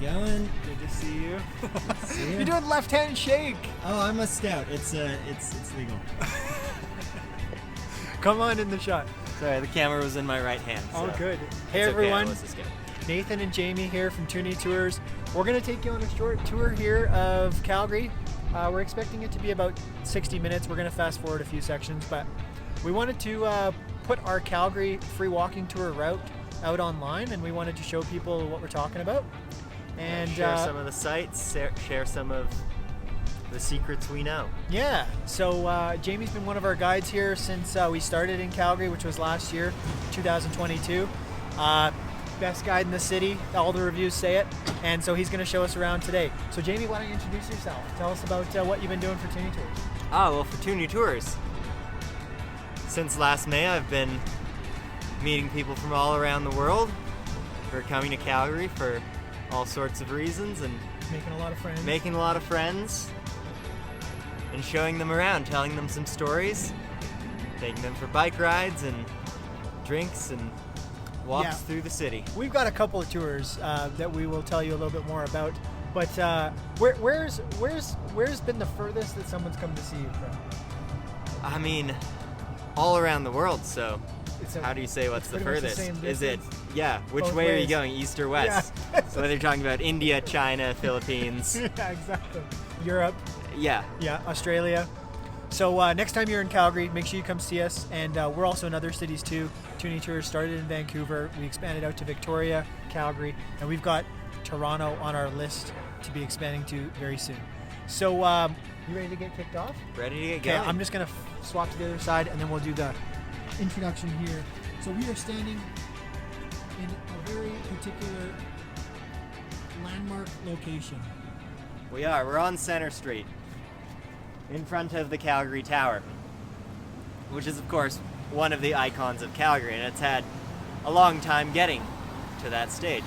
going? Good to see you. See ya. You're doing left-hand shake. Oh, I'm a scout. It's legal. Come on in the shot. Sorry, the camera was in my right hand. Oh, so good. Hey, it's everyone. Okay, I was a scout. Nathan and Jamie here from Toonie Tours. We're going to take you on a short tour here of Calgary. We're expecting it to be about 60 minutes. We're going to fast forward a few sections, but we wanted to put our Calgary free walking tour route out online, and we wanted to show people what we're talking about. And share some of the sights, share some of the secrets we know. Yeah, so Jamie's been one of our guides here since we started in Calgary, which was last year, 2022. Best guide in the city, all the reviews say it, and so he's going to show us around today. So Jamie, why don't you introduce yourself? Tell us about what you've been doing for Toonie Tours. Well, for Toonie Tours, since last May I've been meeting people from all around the world who are coming to Calgary for all sorts of reasons, and Making a lot of friends. And showing them around, telling them some stories, taking them for bike rides and drinks and walks through the city. We've got a couple of tours that we will tell you a little bit more about, but where's been the furthest that someone's come to see you from? I mean, all around the world, so It's how do you say what's the pretty much the furthest? same Is it, distance. which Both way are you ways. going, east or west? Yeah. So whether you're talking about India, China, Philippines, Yeah, exactly. Europe. yeah. Yeah, Australia. So next time you're in Calgary, make sure you come see us. And we're also in other cities too. Toonie Tours started in Vancouver. We expanded out to Victoria, Calgary, and we've got Toronto on our list to be expanding to very soon. So you ready to get kicked off? Ready to get Okay, going? I'm just going to swap to the other side, and then we'll do the introduction here. So we are standing in a very particular landmark location. We are. We're on Center Street, in front of the Calgary Tower, which is, of course, one of the icons of Calgary, and it's had a long time getting to that stage.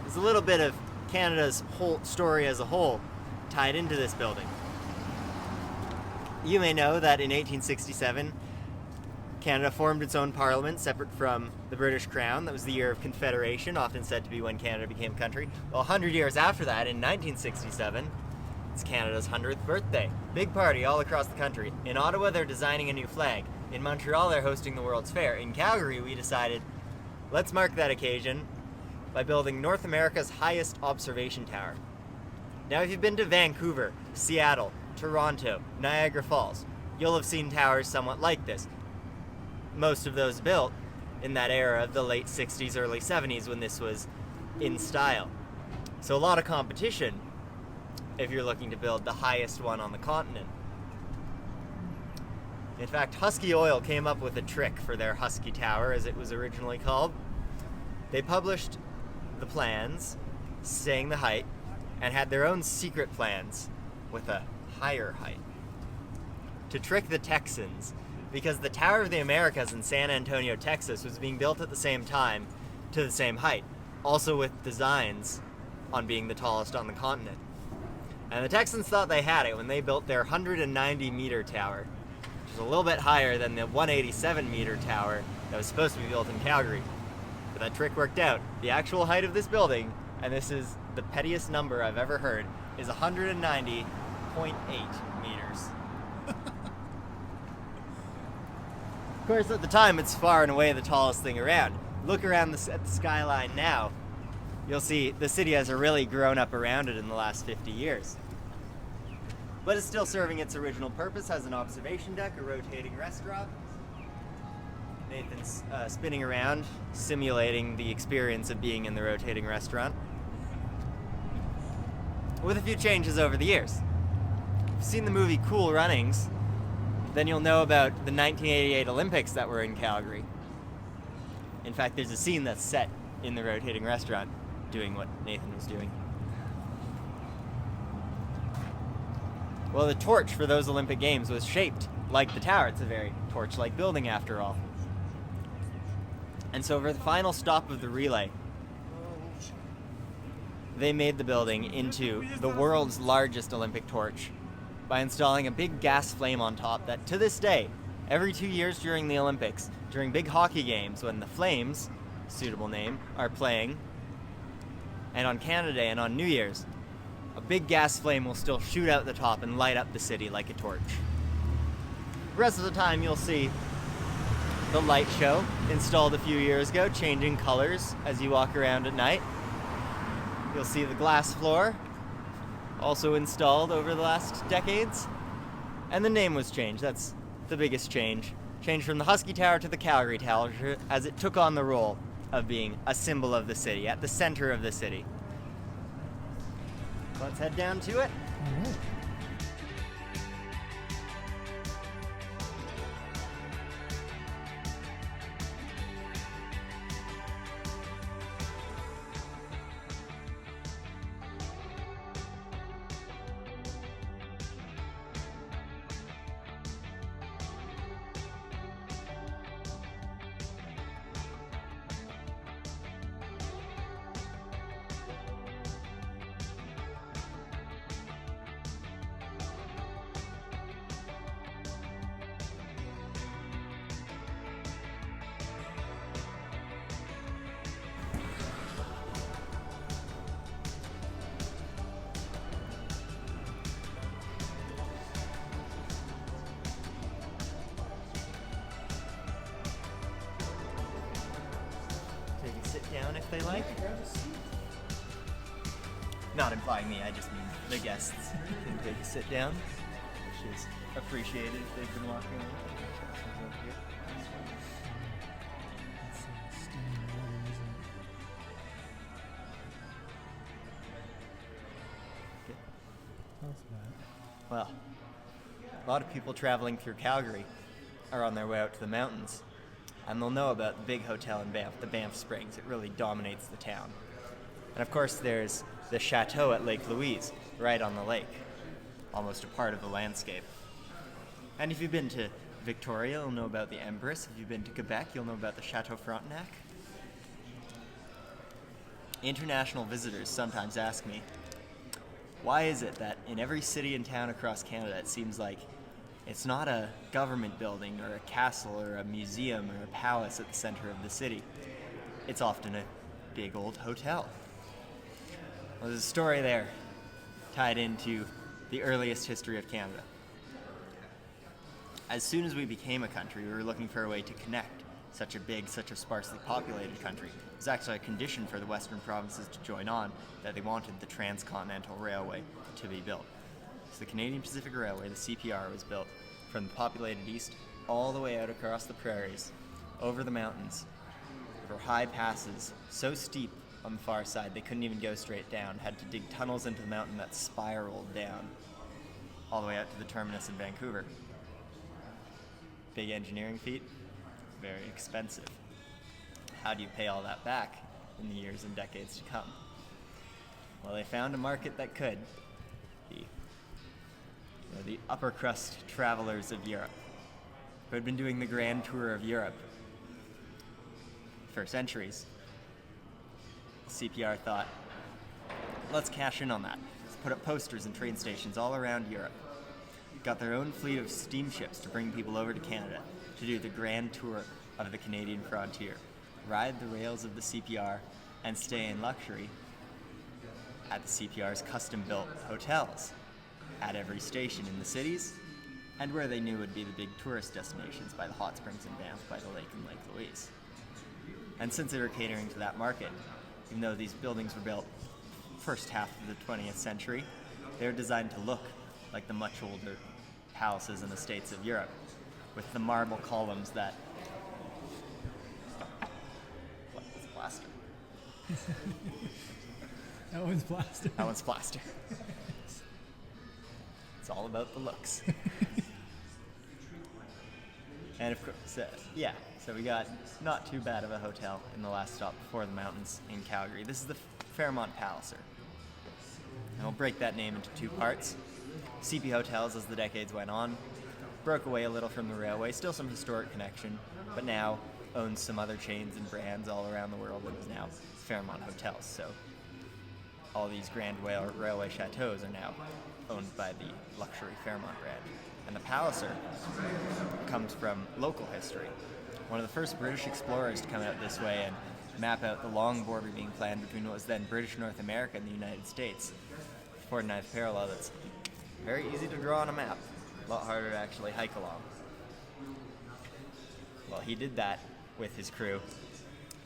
There's a little bit of Canada's whole story as a whole tied into this building. You may know that in 1867, Canada formed its own parliament separate from the British Crown. That was the year of Confederation, often said to be when Canada became a country. Well, 100 years after that, in 1967, it's Canada's 100th birthday. Big party all across the country. In Ottawa, they're designing a new flag. In Montreal, they're hosting the World's Fair. In Calgary, we decided, let's mark that occasion by building North America's highest observation tower. Now, if you've been to Vancouver, Seattle, Toronto, Niagara Falls, you'll have seen towers somewhat like this. Most of those built in that era of the late 60s, early 70s when this was in style. So a lot of competition if you're looking to build the highest one on the continent. In fact, Husky Oil came up with a trick for their Husky Tower, as it was originally called. They published the plans, saying the height, and had their own secret plans with a higher height. To trick the Texans, because the Tower of the Americas in San Antonio, Texas was being built at the same time to the same height, also with designs on being the tallest on the continent. And the Texans thought they had it when they built their 190-meter tower, which is a little bit higher than the 187-meter tower that was supposed to be built in Calgary. But that trick worked out. The actual height of this building, and this is the pettiest number I've ever heard, is 190.8 meters. Of course, at the time, it's far and away the tallest thing around. Look around at the skyline now. You'll see the city has really grown up around it in the last 50 years. But it's still serving its original purpose, has an observation deck, a rotating restaurant. Nathan's spinning around, simulating the experience of being in the rotating restaurant, with a few changes over the years. If you've seen the movie Cool Runnings, then you'll know about the 1988 Olympics that were in Calgary. In fact, there's a scene that's set in the rotating restaurant doing what Nathan was doing. Well, the torch for those Olympic Games was shaped like the tower. It's a very torch-like building after all. And so for the final stop of the relay, they made the building into the world's largest Olympic torch by installing a big gas flame on top that, to this day, every 2 years during the Olympics, during big hockey games, when the Flames, suitable name, are playing, And on Canada Day and on New Year's, a big gas flame will still shoot out the top and light up the city like a torch. The rest of the time you'll see the light show installed a few years ago, changing colors as you walk around at night. You'll see the glass floor, also installed over the last decades. And the name was changed. That's the biggest change. Changed from the Husky Tower to the Calgary Tower as it took on the role of being a symbol of the city, at the center of the city. Let's head down to it. All right. They can sit down if they like. Not implying me, I just mean the guests can take a sit down, which is appreciated if they've been walking around. Well, a lot of people traveling through Calgary are on their way out to the mountains, and they'll know about the big hotel in Banff, the Banff Springs. It really dominates the town. And of course there's the chateau at Lake Louise, right on the lake, almost a part of the landscape. And if you've been to Victoria, you'll know about the Empress. If you've been to Quebec, you'll know about the Chateau Frontenac. International visitors sometimes ask me, why is it that in every city and town across Canada it seems like it's not a government building or a castle or a museum or a palace at the center of the city? It's often a big old hotel. Well, there's a story there tied into the earliest history of Canada. As soon as we became a country, we were looking for a way to connect such a big, such a sparsely populated country. It was actually a condition for the western provinces to join on that they wanted the Transcontinental Railway to be built. So the Canadian Pacific Railway, the CPR, was built from the populated east all the way out across the prairies, over the mountains, over high passes, so steep on the far side they couldn't even go straight down, had to dig tunnels into the mountain that spiraled down all the way out to the terminus in Vancouver. Big engineering feat, very expensive. How do you pay all that back in the years and decades to come? Well, they found a market that could. The upper crust travelers of Europe, who had been doing the grand tour of Europe for centuries. CPR thought, let's cash in on that. Let's put up posters and train stations all around Europe. Got their own fleet of steamships to bring people over to Canada to do the grand tour of the Canadian frontier, ride the rails of the CPR, and stay in luxury at the CPR's custom-built hotels at every station in the cities and where they knew would be the big tourist destinations by the hot springs in Banff, by the lake in Lake Louise. And since they were catering to that market, even though these buildings were built first half of the 20th century, they were designed to look like the much older palaces and estates of Europe, with the marble columns that... What? It's plaster. That one's plaster. That one's plaster. It's all about the looks. And of course, so we got not too bad of a hotel in the last stop before the mountains in Calgary. This is the Fairmont Palliser. And we'll break that name into two parts. CP Hotels, as the decades went on, broke away a little from the railway, still some historic connection, but now owns some other chains and brands all around the world and is now Fairmont Hotels. So all these grand railway chateaus are now owned by the luxury Fairmont brand. And the Palliser comes from local history. One of the first British explorers to come out this way and map out the long border being planned between what was then British North America and the United States. 49th parallel that's very easy to draw on a map, a lot harder to actually hike along. Well, he did that with his crew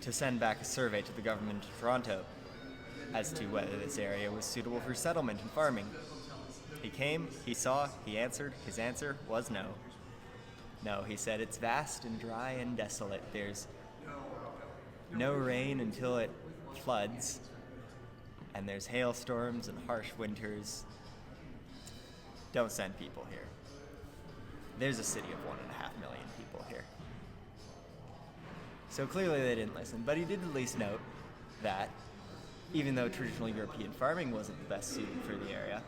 to send back a survey to the government of Toronto as to whether this area was suitable for settlement and farming. He came, he saw, he answered. His answer was no. No, he said, it's vast and dry and desolate. There's no rain until it floods, and there's hailstorms and harsh winters. Don't send people here. There's a city of 1.5 million people here. So clearly they didn't listen, but he did at least note that even though traditional European farming wasn't the best suited for the area,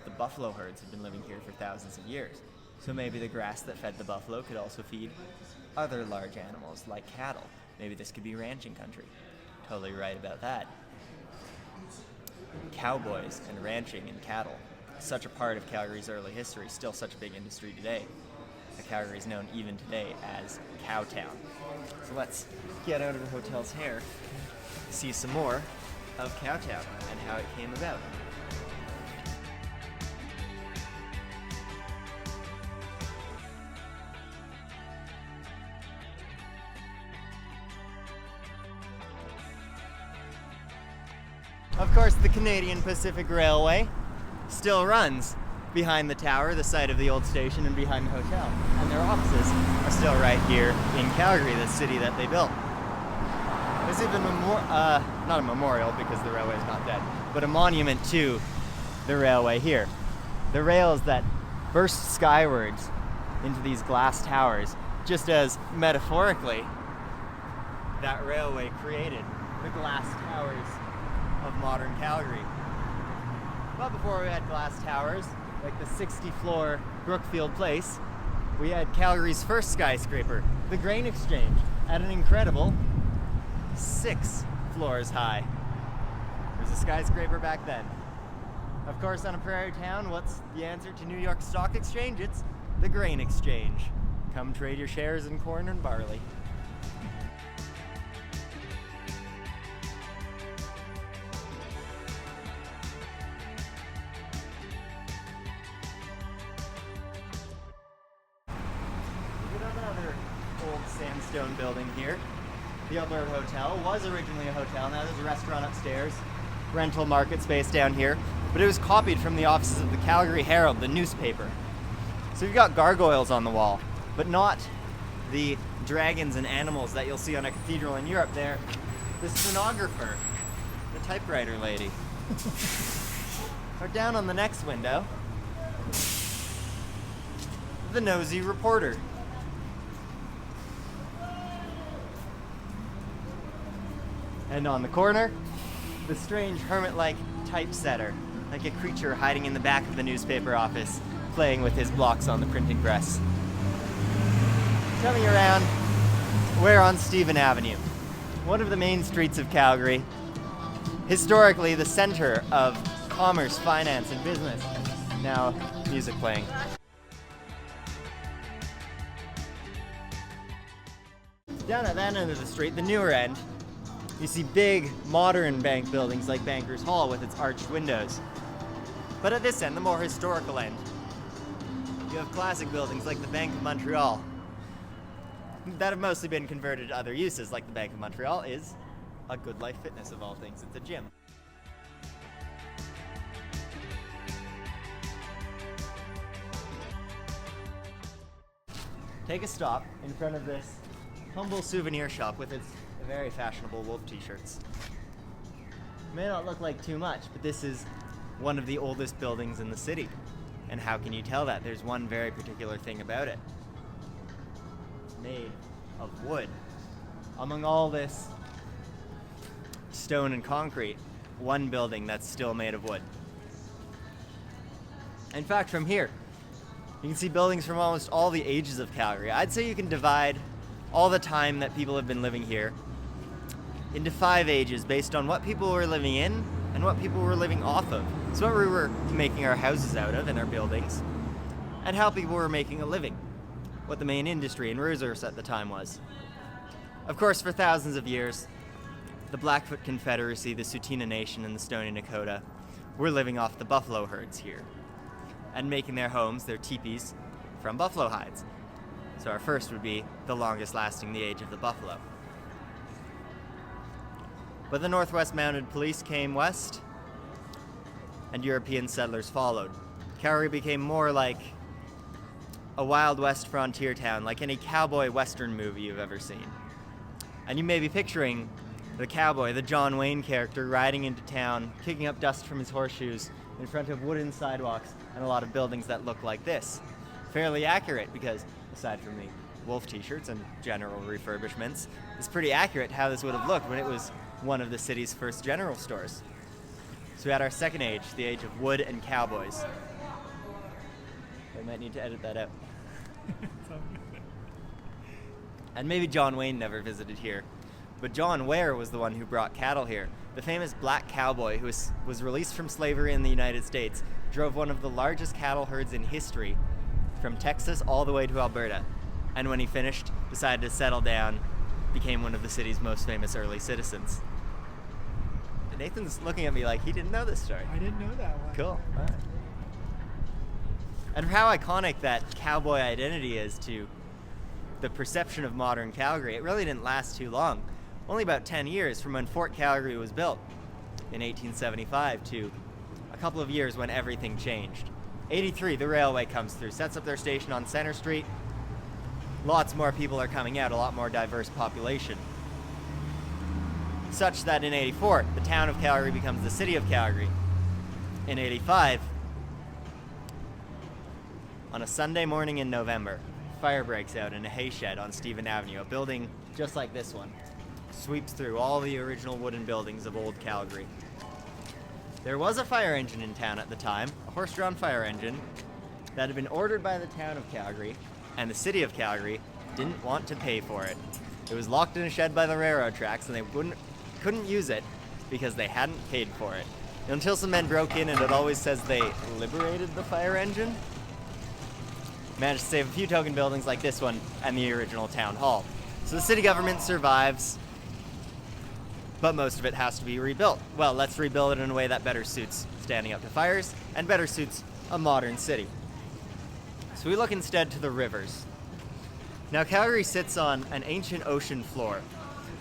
the buffalo herds had been living here for thousands of years. So maybe the grass that fed the buffalo could also feed other large animals like cattle. Maybe this could be ranching country. Totally right about that. Cowboys and ranching and cattle, such a part of Calgary's early history, still such a big industry today. Calgary is known even today as Cowtown. So let's get out of the hotel's hair, see some more of Cowtown and how it came about. Of course, the Canadian Pacific Railway still runs behind the tower, the site of the old station, and behind the hotel. And their offices are still right here in Calgary, the city that they built. There's even not a memorial because the railway is not dead, but a monument to the railway here. The rails that burst skywards into these glass towers, just as metaphorically that railway created the glass towers of modern Calgary. But before we had glass towers, like the 60-floor Brookfield Place, we had Calgary's first skyscraper, the Grain Exchange, at an incredible 6 floors high. There's a skyscraper back then. Of course, on a prairie town, what's the answer to New York Stock Exchange? It's the Grain Exchange. Come trade your shares in corn and barley. Sandstone building here. The Alberta Hotel was originally a hotel. Now there's a restaurant upstairs, rental market space down here, but it was copied from the offices of the Calgary Herald, the newspaper. So you've got gargoyles on the wall, but not the dragons and animals that you'll see on a cathedral in Europe. They're the stenographer, the typewriter lady. Or down on the next window, the nosy reporter. And on the corner, the strange hermit-like typesetter, like a creature hiding in the back of the newspaper office, playing with his blocks on the printing press. Coming around, we're on Stephen Avenue, one of the main streets of Calgary, historically the center of commerce, finance, and business. Now, music playing. Down at that end of the street, the newer end, you see big, modern bank buildings like Bankers Hall with its arched windows. But at this end, the more historical end, you have classic buildings like the Bank of Montreal that have mostly been converted to other uses, like the Bank of Montreal is a Good Life Fitness of all things. It's a gym. Take a stop in front of this humble souvenir shop with its very fashionable wolf t-shirts. May not look like too much, but this is one of the oldest buildings in the city. And how can you tell that? There's one very particular thing about it. It's made of wood. Among all this stone and concrete, one building that's still made of wood. In fact, from here, you can see buildings from almost all the ages of Calgary. I'd say you can divide all the time that people have been living here into 5 ages based on what people were living in and what people were living off of. So what we were making our houses out of and our buildings, and how people were making a living, what the main industry and resource at the time was. Of course, for thousands of years, the Blackfoot Confederacy, the Tsuut'ina Nation, and the Stoney Nakoda were living off the buffalo herds here and making their homes, their teepees, from buffalo hides. So our first would be the longest lasting, the age of the buffalo. But the Northwest Mounted Police came west, and European settlers followed. Calgary became more like a Wild West frontier town, like any cowboy western movie you've ever seen. And you may be picturing the cowboy, the John Wayne character, riding into town, kicking up dust from his horseshoes in front of wooden sidewalks and a lot of buildings that look like this. Fairly accurate, because aside from the wolf t-shirts and general refurbishments, it's pretty accurate how this would have looked when it was one of the city's first general stores. So we had our second age, the age of wood and cowboys. I might need to edit that out. And maybe John Wayne never visited here, but John Ware was the one who brought cattle here. The famous black cowboy who was released from slavery in the United States drove one of the largest cattle herds in history from Texas all the way to Alberta. And when he finished, decided to settle down, became one of the city's most famous early citizens. Nathan's looking at me like he didn't know this story. I didn't know that one. Cool. All right. And for how iconic that cowboy identity is to the perception of modern Calgary, it really didn't last too long. Only about 10 years from when Fort Calgary was built in 1875 to a couple of years when everything changed. 83, the railway comes through, sets up their station on Center Street. Lots more people are coming out, a lot more diverse population. Such that in 84, the town of Calgary becomes the city of Calgary. In 85, on a Sunday morning in November, fire breaks out in a hay shed on Stephen Avenue, a building just like this one. Sweeps through all the original wooden buildings of old Calgary. There was a fire engine in town at the time, a horse-drawn fire engine, that had been ordered by the town of Calgary, and the city of Calgary didn't want to pay for it. It was locked in a shed by the railroad tracks, and they couldn't use it because they hadn't paid for it. Until some men broke in, and it always says they liberated the fire engine. Managed to save a few token buildings like this one and the original town hall. So the city government survives, but most of it has to be rebuilt. Well, let's rebuild it in a way that better suits standing up to fires and better suits a modern city. So we look instead to the rivers. Now Calgary sits on an ancient ocean floor.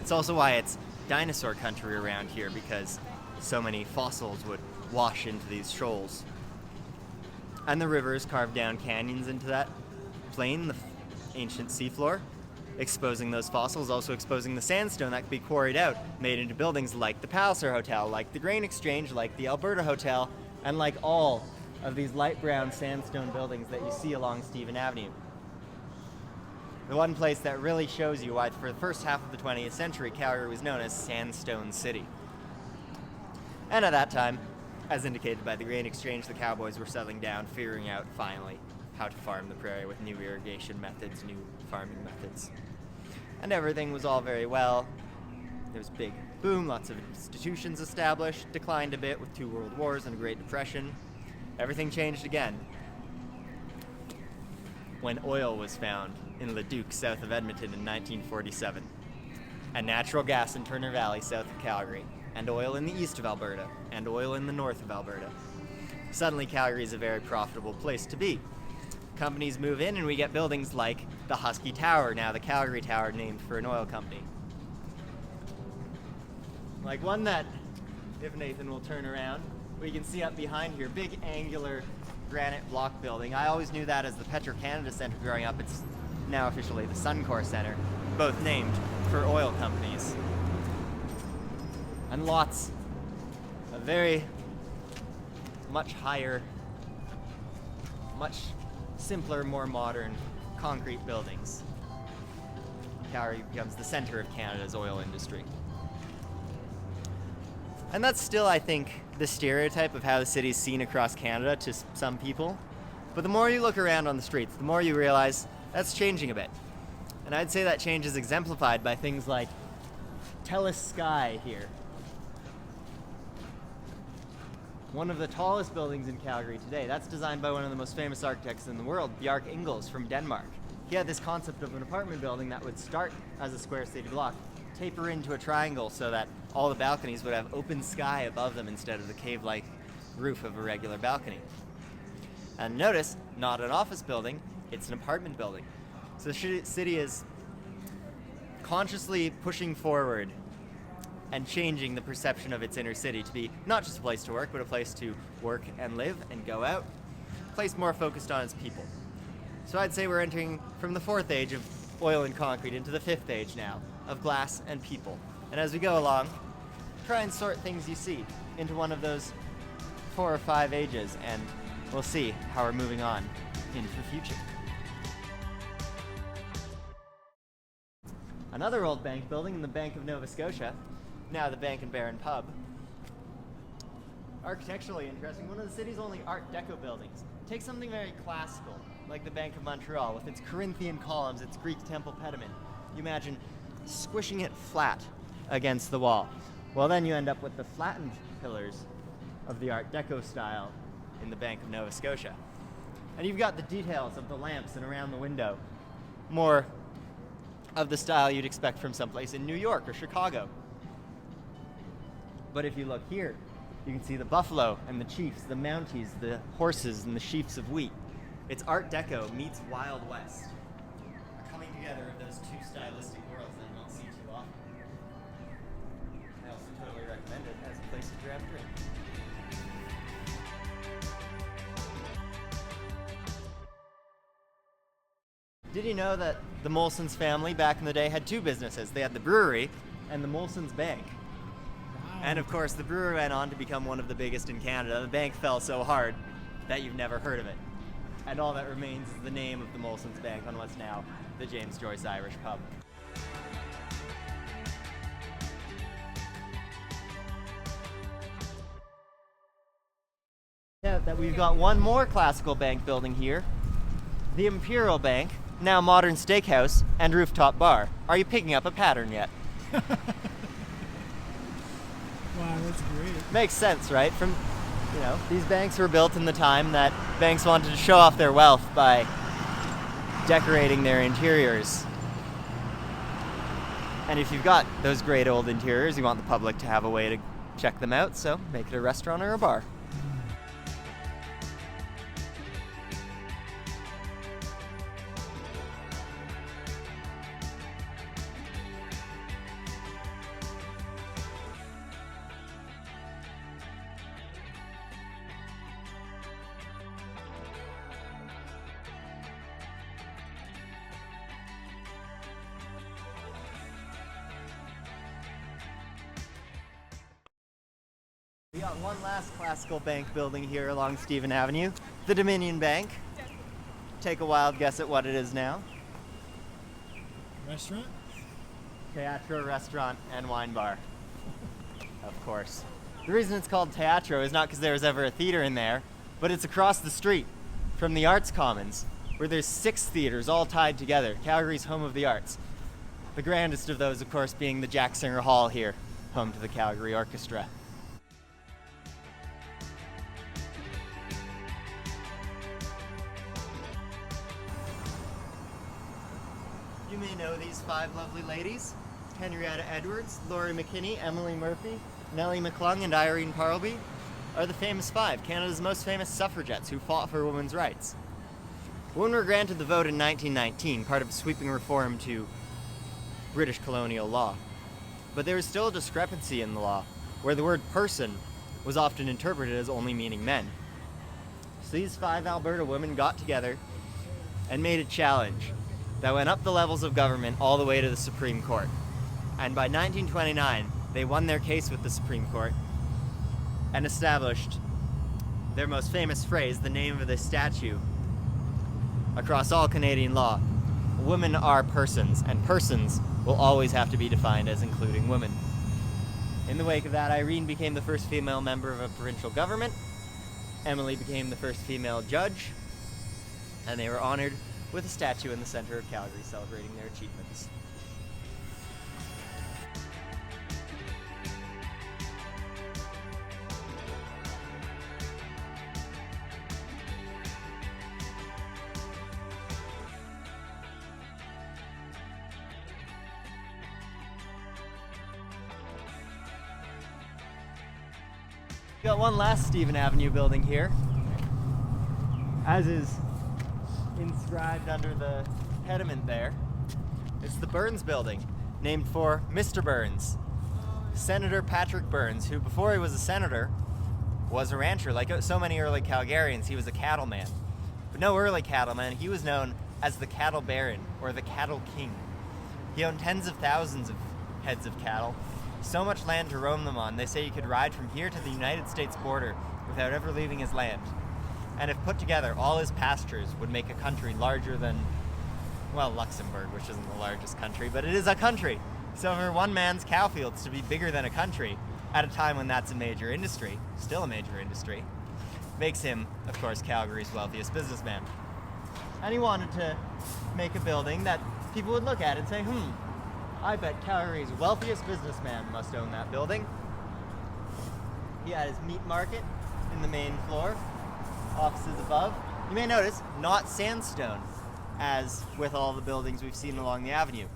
It's also why it's dinosaur country around here, because so many fossils would wash into these shoals. And the rivers carved down canyons into that plain, the ancient seafloor, exposing those fossils, also exposing the sandstone that could be quarried out, made into buildings like the Palliser Hotel, like the Grain Exchange, like the Alberta Hotel, and like all of these light brown sandstone buildings that you see along Stephen Avenue. The one place that really shows you why for the first half of the 20th century, Calgary was known as Sandstone City. And at that time, as indicated by the Grain Exchange, the cowboys were settling down, figuring out finally how to farm the prairie with new irrigation methods, new farming methods. And everything was all very well. There was a big boom, lots of institutions established, declined a bit with 2 world wars and a Great Depression. Everything changed again when oil was found in Leduc, south of Edmonton in 1947, and natural gas in Turner Valley, south of Calgary, and oil in the east of Alberta, and oil in the north of Alberta. Suddenly, Calgary is a very profitable place to be. Companies move in, and we get buildings like the Husky Tower, now the Calgary Tower, named for an oil company. Like one that, if Nathan will turn around, we can see up behind here, big angular granite block building. I always knew that as the Petro-Canada Centre growing up. It's now officially the Suncor Centre, both named for oil companies. And lots of very much higher, much simpler, more modern concrete buildings. Calgary becomes the center of Canada's oil industry. And that's still, I think, the stereotype of how the city's seen across Canada to some people. But the more you look around on the streets, the more you realize that's changing a bit. And I'd say that change is exemplified by things like Telus Sky here. One of the tallest buildings in Calgary today. That's designed by one of the most famous architects in the world, Bjarke Ingels from Denmark. He had this concept of an apartment building that would start as a square city block taper into a triangle so that all the balconies would have open sky above them instead of the cave-like roof of a regular balcony. And notice, not an office building, it's an apartment building. So the city is consciously pushing forward and changing the perception of its inner city to be not just a place to work, but a place to work and live and go out. A place more focused on its people. So I'd say we're entering from the 4th age of oil and concrete into the 5th age now of glass and people. And as we go along, try and sort things you see into one of those 4 or 5 ages, and we'll see how we're moving on into the future. Another old bank building in the Bank of Nova Scotia, now the Bank and Baron Pub. Architecturally interesting, one of the city's only Art Deco buildings. Take something very classical, like the Bank of Montreal, with its Corinthian columns, its Greek temple pediment. You imagine squishing it flat against the wall. Well, then you end up with the flattened pillars of the Art Deco style in the Bank of Nova Scotia. And you've got the details of the lamps and around the window, more of the style you'd expect from someplace in New York or Chicago. But if you look here, you can see the buffalo and the chiefs, the mounties, the horses and the sheafs of wheat. It's Art Deco meets Wild West. A coming together of those two stylistic worlds that you don't see too often. I also totally recommend it as a place to grab a drink. Did you know that the Molson's family back in the day had 2 businesses? They had the brewery and the Molson's Bank. Wow. And of course, the brewery went on to become one of the biggest in Canada. The bank fell so hard that you've never heard of it. And all that remains is the name of the Molson's Bank on what's now the James Joyce Irish Pub. Yeah, that we've got one more classical bank building here, the Imperial Bank, now modern steakhouse and rooftop bar. Are you picking up a pattern yet? Wow, that's great. Makes sense, right? From, these banks were built in the time that banks wanted to show off their wealth by decorating their interiors. And if you've got those great old interiors, you want the public to have a way to check them out, so make it a restaurant or a bar. We got one last classical bank building here along Stephen Avenue, the Dominion Bank. Take a wild guess at what it is now. Restaurant? Theatro restaurant and wine bar. Of course. The reason it's called Theatro is not because there was ever a theater in there, but it's across the street from the Arts Commons, where there's 6 theaters all tied together, Calgary's home of the arts. The grandest of those, of course, being the Jack Singer Hall here, home to the Calgary Orchestra. You may know these 5 lovely ladies: Henrietta Edwards, Laurie McKinney, Emily Murphy, Nellie McClung, and Irene Parlby are the famous 5, Canada's most famous suffragettes who fought for women's rights. Women were granted the vote in 1919, part of a sweeping reform to British colonial law. But there was still a discrepancy in the law, where the word person was often interpreted as only meaning men. So these 5 Alberta women got together and made a challenge that went up the levels of government all the way to the Supreme Court. And by 1929, they won their case with the Supreme Court and established their most famous phrase, the name of the statue, across all Canadian law: women are persons, and persons will always have to be defined as including women. In the wake of that, Irene became the first female member of a provincial government, Emily became the first female judge, and they were honored with a statue in the center of Calgary celebrating their achievements. Got one last Stephen Avenue building here, as is inscribed under the pediment there. It's the Burns Building, named for Mr. Burns, Senator Patrick Burns, who before he was a senator was a rancher. Like so many early Calgarians, he was a cattleman. But no early cattleman, he was known as the cattle baron or the cattle king. He owned tens of thousands of heads of cattle, so much land to roam them on. They say he could ride from here to the United States border without ever leaving his land. And if put together, all his pastures would make a country larger than, well, Luxembourg, which isn't the largest country, but it is a country. So for one man's cow fields to be bigger than a country at a time when that's a major industry, still a major industry, makes him, of course, Calgary's wealthiest businessman. And he wanted to make a building that people would look at and say, I bet Calgary's wealthiest businessman must own that building. He had his meat market in the main floor, offices above. You may notice, not sandstone, as with all the buildings we've seen along the avenue.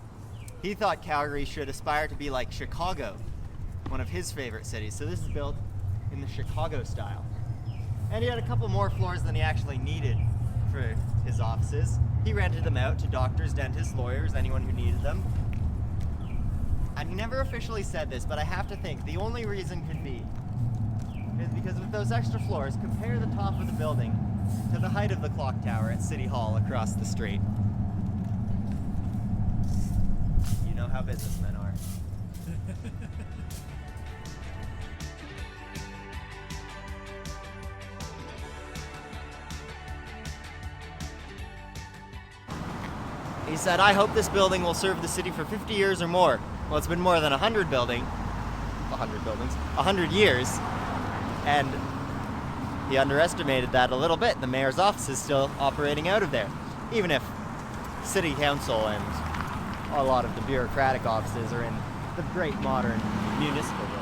He thought Calgary should aspire to be like Chicago, one of his favorite cities. So this is built in the Chicago style. And he had a couple more floors than he actually needed for his offices. He rented them out to doctors, dentists, lawyers, anyone who needed them. And he never officially said this, but I have to think the only reason could be is because with those extra floors, compare the top of the building to the height of the clock tower at City Hall across the street. You know how businessmen are. He said, I hope this building will serve the city for 50 years or more. Well, it's been more than 100 years. And he underestimated that a little bit. The mayor's office is still operating out of there. Even if city council and a lot of the bureaucratic offices are in the great modern municipal building.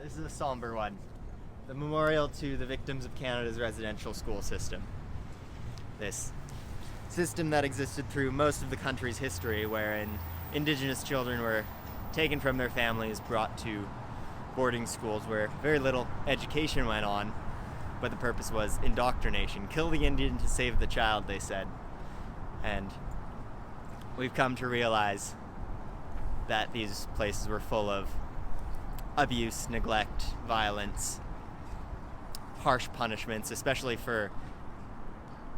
This is a somber one. The memorial to the victims of Canada's residential school system. This system that existed through most of the country's history, wherein Indigenous children were taken from their families, brought to boarding schools where very little education went on, but the purpose was indoctrination. Kill the Indian to save the child, they said. And we've come to realize that these places were full of abuse, neglect, violence, harsh punishments, especially for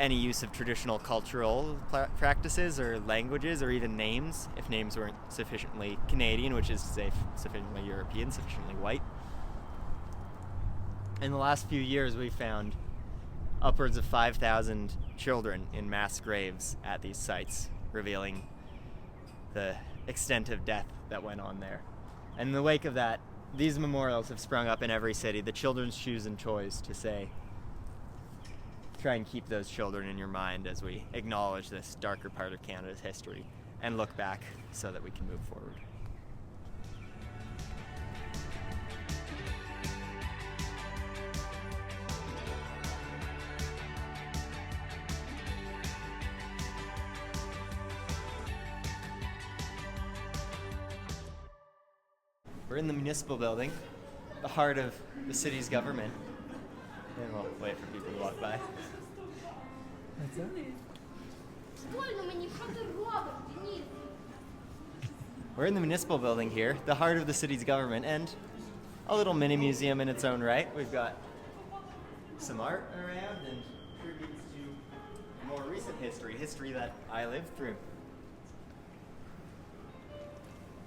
any use of traditional cultural practices or languages or even names, if names weren't sufficiently Canadian, which is to say sufficiently European, sufficiently white. In the last few years, we've found upwards of 5,000 children in mass graves at these sites, revealing the extent of death that went on there. And in the wake of that, these memorials have sprung up in every city. The children's shoes and toys to say, try and keep those children in your mind as we acknowledge this darker part of Canada's history and look back so that we can move forward. We're in the Municipal Building, the heart of the city's government. And we'll wait for people to walk by. That's it? We're in the Municipal Building here, the heart of the city's government, and a little mini museum in its own right. We've got some art around and tributes to more recent history that I lived through.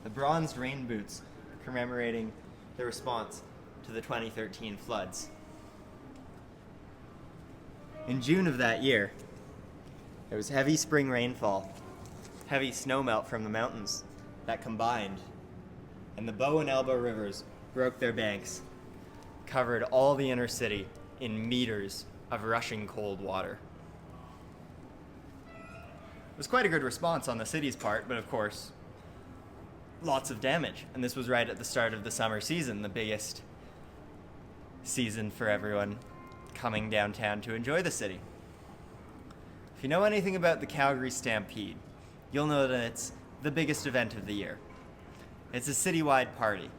The bronzed rain boots commemorating the response to the 2013 floods. In June of that year, there was heavy spring rainfall, heavy snowmelt from the mountains that combined, and the Bow and Elbow rivers broke their banks, covered all the inner city in meters of rushing cold water. It was quite a good response on the city's part, but of course, lots of damage. And this was right at the start of the summer season, the biggest season for everyone coming downtown to enjoy the city. If you know anything about the Calgary Stampede, you'll know that it's the biggest event of the year. It's a citywide party.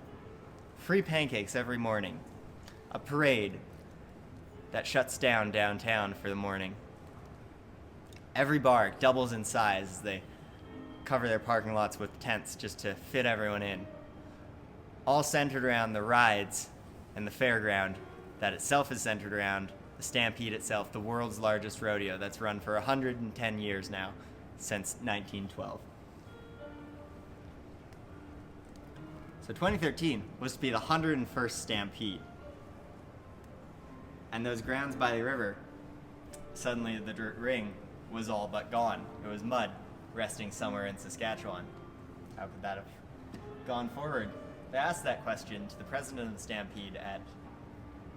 Free pancakes every morning. A parade that shuts down downtown for the morning. Every bar doubles in size as they cover their parking lots with tents just to fit everyone in. All centered around the rides and the fairground that itself is centered around the Stampede itself, the world's largest rodeo that's run for 110 years now, since 1912. So 2013 was to be the 101st Stampede. And those grounds by the river, suddenly the dirt ring was all but gone. It was mud resting somewhere in Saskatchewan. How could that have gone forward? They asked that question to the president of the Stampede at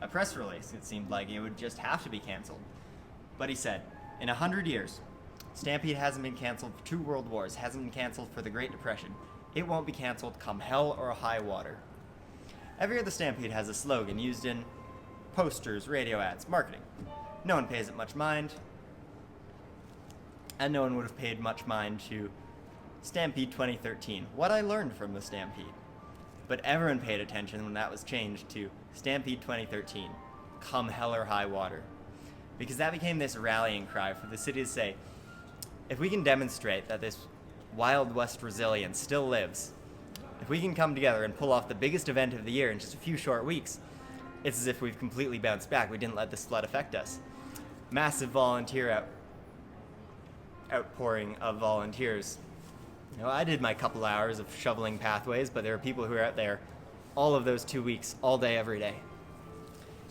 a press release. It seemed like it would just have to be canceled. But he said, in 100 years, Stampede hasn't been canceled for 2 world wars, hasn't been canceled for the Great Depression. It won't be canceled come hell or high water. Every year the Stampede has a slogan used in posters, radio ads, marketing. No one pays it much mind, and no one would have paid much mind to Stampede 2013, what I learned from the Stampede. But everyone paid attention when that was changed to Stampede 2013, come hell or high water. Because that became this rallying cry for the city to say, if we can demonstrate that this Wild West resilience still lives, if we can come together and pull off the biggest event of the year in just a few short weeks, it's as if we've completely bounced back. We didn't let this flood affect us. Massive volunteer outpouring of volunteers. You know, I did my couple hours of shoveling pathways, but there are people who are out there all of those 2 weeks, all day, every day.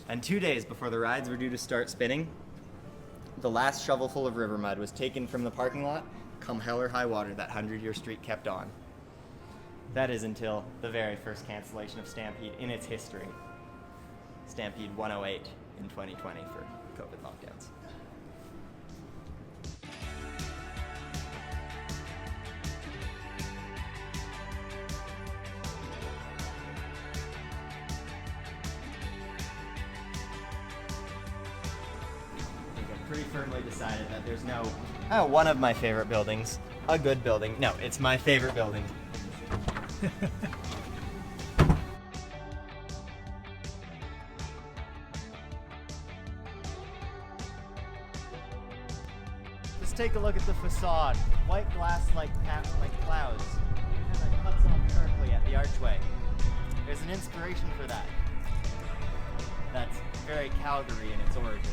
And 2 days before the rides were due to start spinning, the last shovelful of river mud was taken from the parking lot. Come hell or high water, that 100-year streak kept on. That is until the very first cancellation of Stampede in its history. Stampede 108 in 2020 for COVID lockdowns. Pretty firmly decided that there's one of my favorite buildings, a good building. No, it's my favorite building. Let's take a look at the facade. White glass like clouds. And that cuts off sharply at the archway. There's an inspiration for that. That's very Calgary in its origin.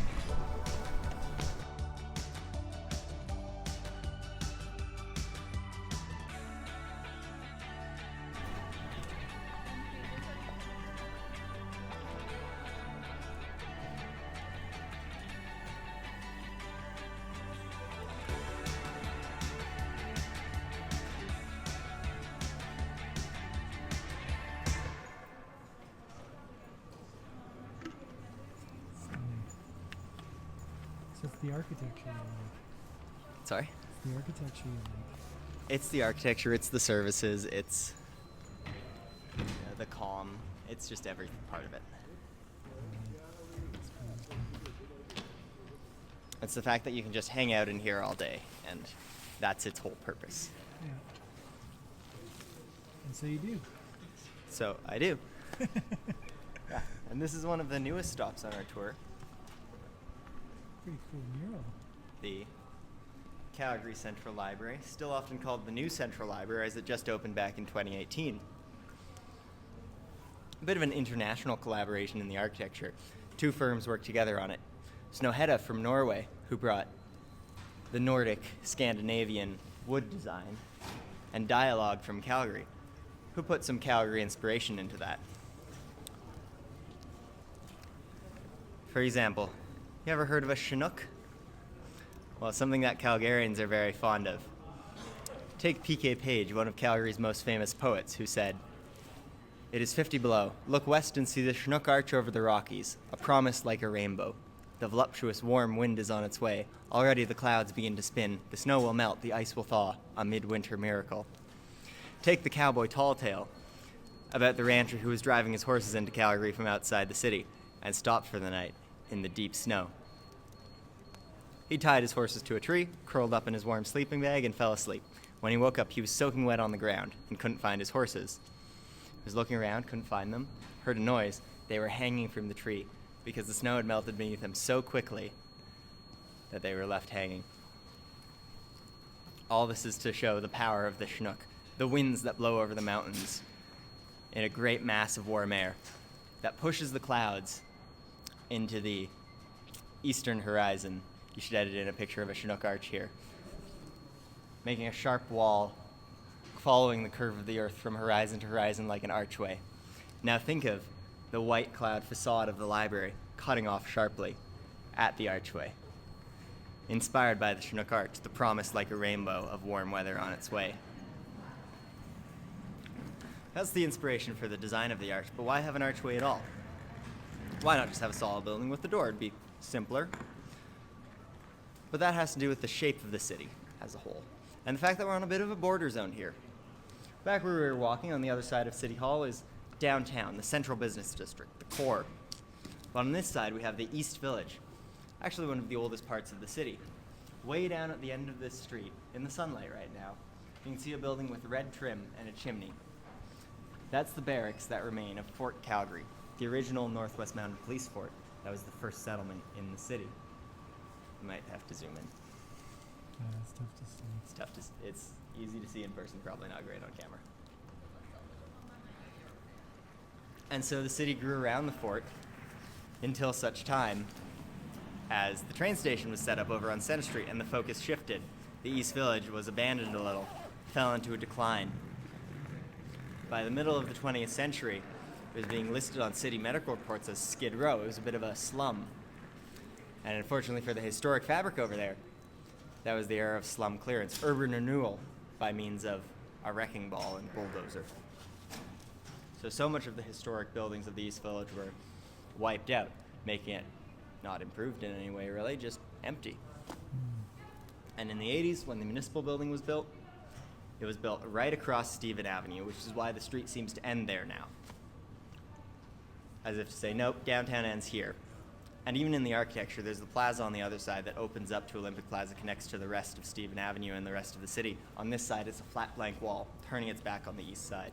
So it's the architecture you like. Sorry? It's the architecture you like. It's the architecture, it's the services, it's the calm. It's just every part of it. It's the fact that you can just hang out in here all day, and that's its whole purpose. Yeah. And so you do. So I do. Yeah. And this is one of the newest stops on our tour. Pretty cool mural. The Calgary Central Library, still often called the New Central Library, as it just opened back in 2018. A bit of an international collaboration in the architecture. 2 firms worked together on it. Snøhetta from Norway, who brought the Nordic Scandinavian wood design, and Dialogue from Calgary, who put some Calgary inspiration into that. For example, you ever heard of a Chinook? Well, it's something that Calgarians are very fond of. Take P.K. Page, one of Calgary's most famous poets, who said, "It is 50 below. Look west and see the Chinook arch over the Rockies, a promise like a rainbow. The voluptuous warm wind is on its way. Already the clouds begin to spin. The snow will melt, the ice will thaw, a midwinter miracle." Take the cowboy Tall Tale, about the rancher who was driving his horses into Calgary from outside the city and stopped for the night in the deep snow. He tied his horses to a tree, curled up in his warm sleeping bag, and fell asleep. When he woke up, he was soaking wet on the ground and couldn't find his horses. He was looking around, couldn't find them, heard a noise. They were hanging from the tree because the snow had melted beneath them so quickly that they were left hanging. All this is to show the power of the Chinook, the winds that blow over the mountains in a great mass of warm air that pushes the clouds into the eastern horizon. You should edit in a picture of a Chinook arch here, making a sharp wall following the curve of the earth from horizon to horizon like an archway. Now think of the white cloud facade of the library cutting off sharply at the archway. Inspired by the Chinook arch, the promise like a rainbow of warm weather on its way. That's the inspiration for the design of the arch, but why have an archway at all? Why not just have a solid building with the door? It'd be simpler. But that has to do with the shape of the city as a whole, and the fact that we're on a bit of a border zone here. Back where we were walking on the other side of City Hall is downtown, the central business district, the core. But on this side we have the East Village, actually one of the oldest parts of the city. Way down at the end of this street, in the sunlight right now, you can see a building with red trim and a chimney. That's the barracks that remain of Fort Calgary, the original Northwest Mounted Police Fort. That was the first settlement in the city. You might have to zoom in. It's tough to see. It's easy to see in person, probably not great on camera. And so the city grew around the fort until such time as the train station was set up over on Center Street and the focus shifted. The East Village was abandoned a little, fell into a decline. By the middle of the 20th century, it was being listed on city medical reports as Skid Row. It was a bit of a slum. And unfortunately for the historic fabric over there, that was the era of slum clearance, urban renewal by means of a wrecking ball and bulldozer. So much of the historic buildings of the East Village were wiped out, making it not improved in any way really, just empty. And in the 80s, when the Municipal Building was built, it was built right across Stephen Avenue, which is why the street seems to end there now. As if to say, nope, downtown ends here. And even in the architecture, there's the plaza on the other side that opens up to Olympic Plaza, connects to the rest of Stephen Avenue and the rest of the city. On this side, it's a flat blank wall, turning its back on the east side.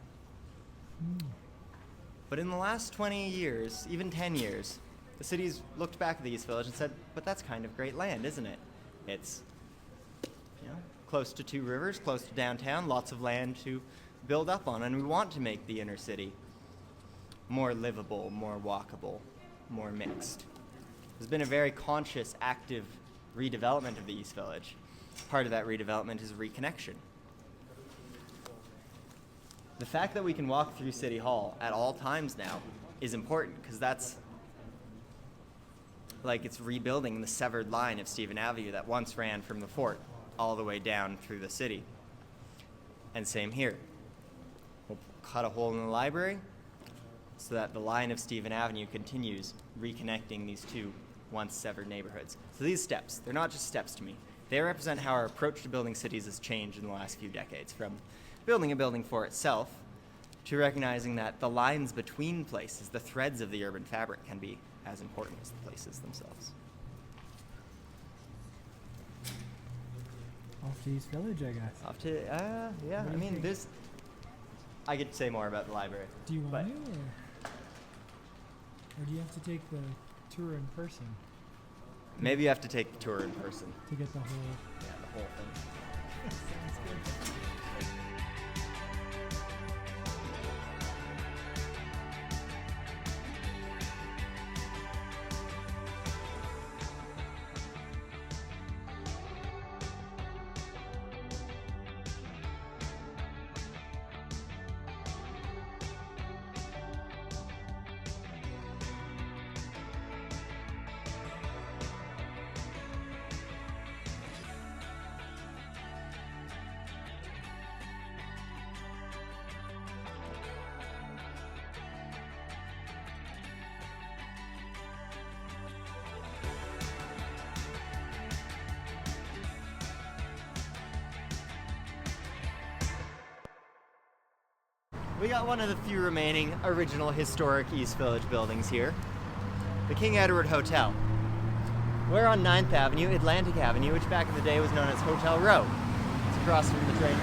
But in the last 20 years, even 10 years, the city's looked back at the East Village and said, but that's kind of great land, isn't it? It's, close to two rivers, close to downtown, lots of land to build up on, and we want to make the inner city more livable, more walkable, more mixed. There's been a very conscious, active redevelopment of the East Village. Part of that redevelopment is reconnection. The fact that we can walk through City Hall at all times now is important because that's like it's rebuilding the severed line of Stephen Avenue that once ran from the fort all the way down through the city. And same here. We'll cut a hole in the library so that the line of Stephen Avenue continues reconnecting these two once severed neighborhoods. So these steps, they're not just steps to me. They represent how our approach to building cities has changed in the last few decades, from building a building for itself to recognizing that the lines between places, the threads of the urban fabric, can be as important as the places themselves. Off to East Village, I guess. Off to, yeah, What do I you mean, think? this, I could say more about the library. Do you but want to, or do you have to take the tour in person Maybe you have to take the tour in person. to get the whole? Yeah, the whole thing. Sounds good. We got one of the few remaining original historic East Village buildings here. the King Edward Hotel. We're on 9th Avenue, Atlantic Avenue, which back in the day was known as Hotel Row. It's across from the train.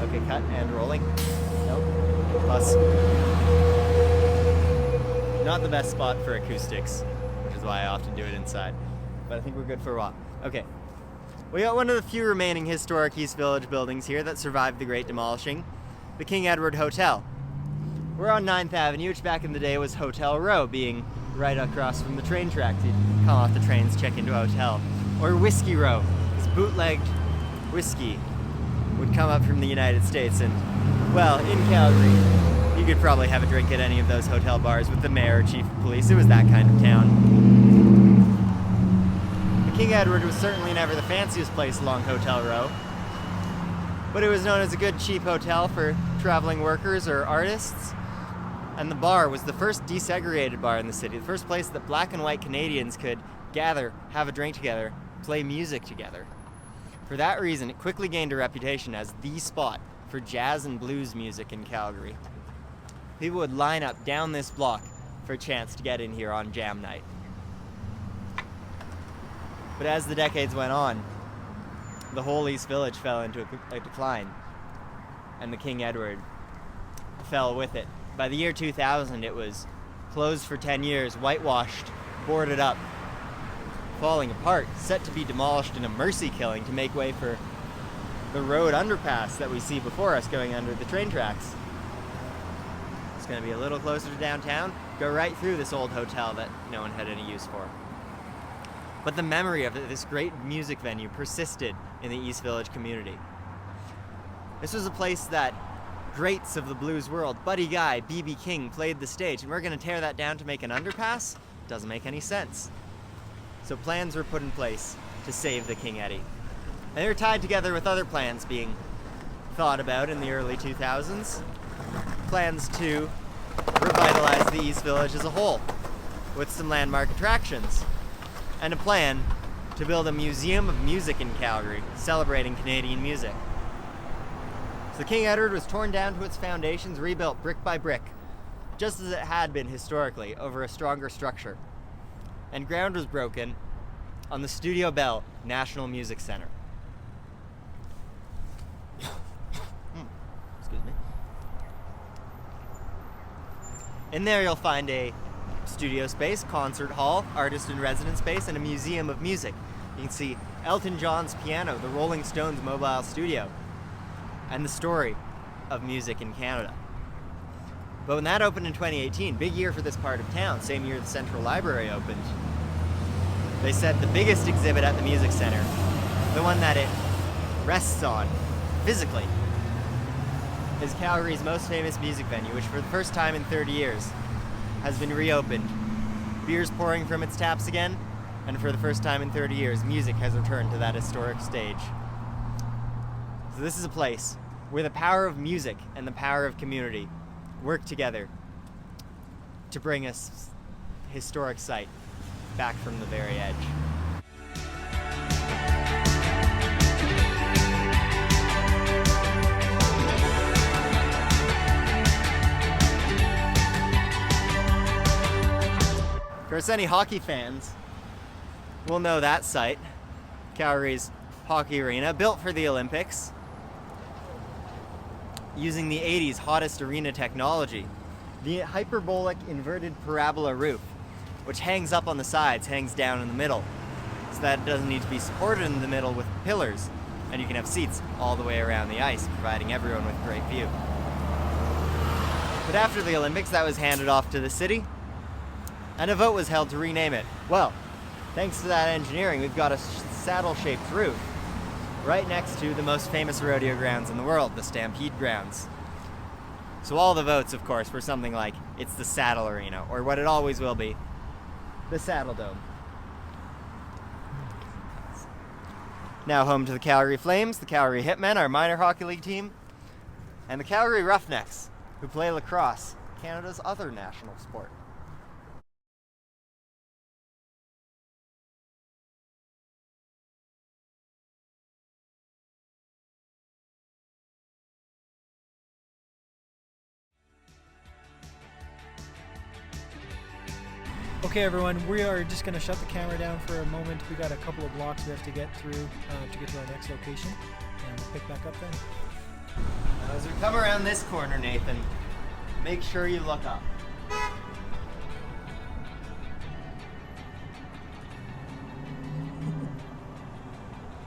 Okay, cut and rolling. Nope. Plus, not the best spot for acoustics, which is why I often do it inside. But I think we're good for a while. Okay. We got one of the few remaining historic East Village buildings here that survived the Great Demolishing, the King Edward Hotel. We're on 9th Avenue, which back in the day was Hotel Row, being right across from the train tracks. You'd come off the trains, check into a hotel. Or Whiskey Row, this bootlegged whiskey would come up from the United States, and, well, in Calgary, you could probably have a drink at any of those hotel bars with the mayor or chief of police. It was that kind of town. The King Edward was certainly never the fanciest place along Hotel Row, but it was known as a good cheap hotel for traveling workers or artists, and the bar was the first desegregated bar in the city, the first place that black and white Canadians could gather, have a drink together, play music together. For that reason, it quickly gained a reputation as the spot for jazz and blues music in Calgary. People would line up down this block for a chance to get in here on jam night. But as the decades went on, the whole East Village fell into a decline, and the King Edward fell with it. By the year 2000, it was closed for 10 years, whitewashed, boarded up, falling apart, set to be demolished in a mercy killing to make way for the road underpass that we see before us going under the train tracks. It's going to be a little closer to downtown, go right through this old hotel that no one had any use for. But the memory of this great music venue persisted in the East Village community. This was a place that greats of the blues world, Buddy Guy, B.B. King, played the stage, and we're going to tear that down to make an underpass? Doesn't make any sense. So plans were put in place to save the King Eddy. And they were tied together with other plans being thought about in the early 2000s. Plans to revitalize the East Village as a whole, with some landmark attractions. And a plan to build a museum of music in Calgary, celebrating Canadian music. So the King Edward was torn down to its foundations, rebuilt brick by brick, just as it had been historically, over a stronger structure. And ground was broken on the Studio Bell National Music Center. Excuse me. In there you'll find a studio space, concert hall, artist in residence space, and a museum of music. You can see Elton John's piano, the Rolling Stones mobile studio, and the story of music in Canada. But when that opened in 2018, big year for this part of town, same year the Central Library opened, they said the biggest exhibit at the Music Center, the one that it rests on physically, is Calgary's most famous music venue, which for the first time in 30 years has been reopened. Beers pouring from its taps again, and for the first time in 30 years, music has returned to that historic stage. So this is a place where the power of music and the power of community work together to bring us historic site back from the very edge. Of course, any hockey fans will know that site, Calgary's hockey arena, built for the Olympics, using the 80s hottest arena technology, the hyperbolic inverted parabola roof, which hangs up on the sides, hangs down in the middle, so that it doesn't need to be supported in the middle with pillars, and you can have seats all the way around the ice, providing everyone with great view. But after the Olympics, that was handed off to the city, and a vote was held to rename it. Well, thanks to that engineering, we've got a saddle-shaped roof right next to the most famous rodeo grounds in the world, the Stampede grounds. So all the votes, of course, were something like, it's the Saddle Arena, or what it always will be, the Saddledome. Now home to the Calgary Flames, the Calgary Hitmen, our minor hockey league team, and the Calgary Roughnecks, who play lacrosse, Canada's other national sport. Okay, everyone, we are just going to shut the camera down for a moment. We got a couple of blocks we have to get through to get to our next location, and we'll pick back up then. Now, as we come around this corner, Nathan, make sure you look up.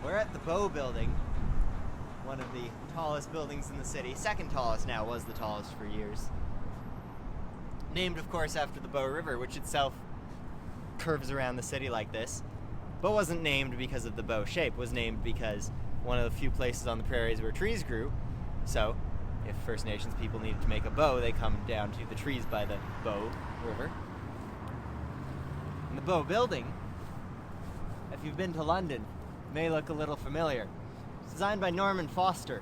We're at the Bow Building, one of the tallest buildings in the city. Second tallest now, was the tallest for years. Named, of course, after the Bow River, which itself curves around the city like this. Bow wasn't named because of the bow shape, it was named because one of the few places on the prairies where trees grew. So, if First Nations people needed to make a bow, they come down to the trees by the Bow River. And the Bow Building, if you've been to London, may look a little familiar. It's designed by Norman Foster,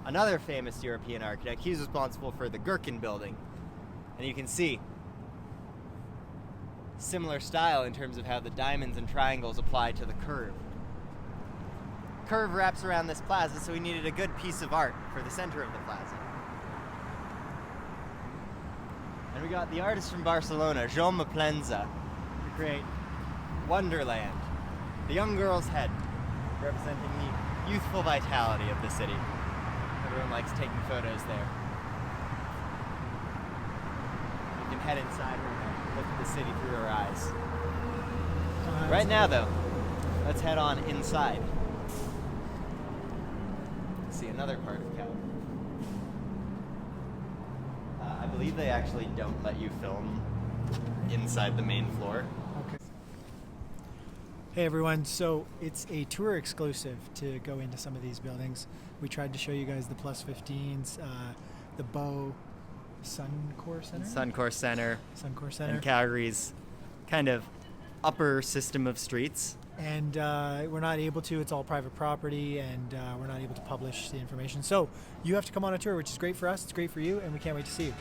another famous European architect. He's responsible for the Gherkin Building. And you can see similar style in terms of how the diamonds and triangles apply to the curve. Curve wraps around this plaza, so we needed a good piece of art for the center of the plaza. And we got the artist from Barcelona, Jaume Plenza, to create Wonderland, the young girl's head, representing the youthful vitality of the city. Everyone likes taking photos there. We can head inside and look at the city through our eyes. Right now, though, let's head on inside. See another part of Calgary. I believe they actually don't let you film inside the main floor. Okay. Hey everyone, so it's a tour exclusive to go into some of these buildings. We tried to show you guys the plus 15s, the Bow Suncorp Center? Suncorp Center. And Calgary's kind of upper system of streets. And we're not able to, it's all private property, and we're not able to publish the information. So you have to come on a tour, which is great for us, it's great for you, and we can't wait to see you.